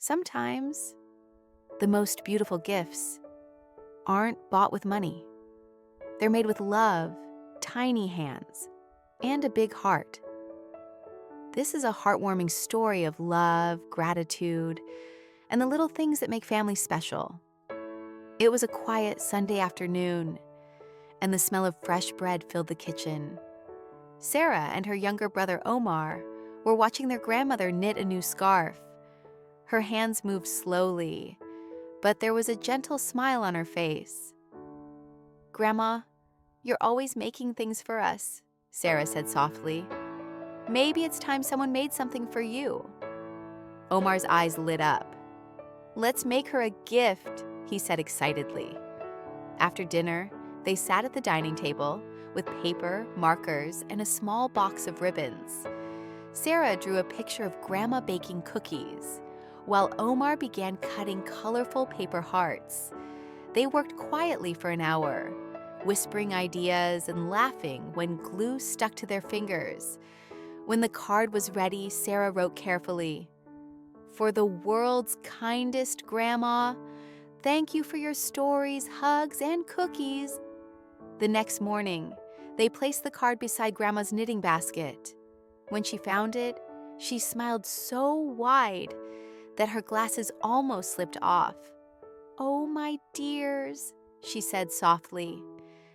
Sometimes the most beautiful gifts aren't bought with money. They're made with love, tiny hands, and a big heart. This is a heartwarming story of love, gratitude, and the little things that make families special. It was a quiet Sunday afternoon, and the smell of fresh bread filled the kitchen. Sara and her younger brother Omar were watching their grandmother knit a new scarf. Her hands moved slowly, but there was a gentle smile on her face. "Grandma, you're always making things for us," Sara said softly. "Maybe it's time someone made something for you." Omar's eyes lit up. "Let's make her a gift," he said excitedly. After dinner, they sat at the dining table with paper, markers, and a small box of ribbons. Sara drew a picture of Grandma baking cookies, while Omar began cutting colorful paper hearts. They worked quietly for an hour, whispering ideas and laughing when glue stuck to their fingers. When the card was ready, Sara wrote carefully, "For the world's kindest Grandma, thank you for your stories, hugs, and cookies." The next morning, they placed the card beside Grandma's knitting basket. When she found it, she smiled so wide that her glasses almost slipped off. "Oh, my dears," she said softly,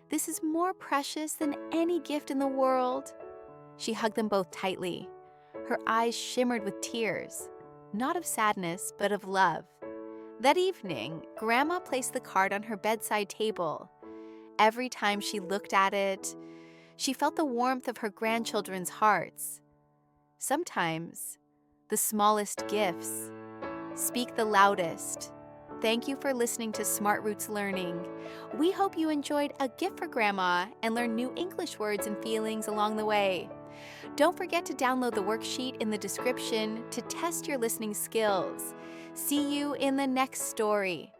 "this is more precious than any gift in the world." She hugged them both tightly. Her eyes shimmered with tears, not of sadness, but of love. That evening, Grandma placed the card on her bedside table. Every time she looked at it, she felt the warmth of her grandchildren's hearts. Sometimes, the smallest gifts speak the loudest. Thank you for listening to Smart Roots Learning. We hope you enjoyed A Gift for Grandma and learned new English words and feelings along the way. Don't forget to download the worksheet in the description to test your listening skills. See you in the next story.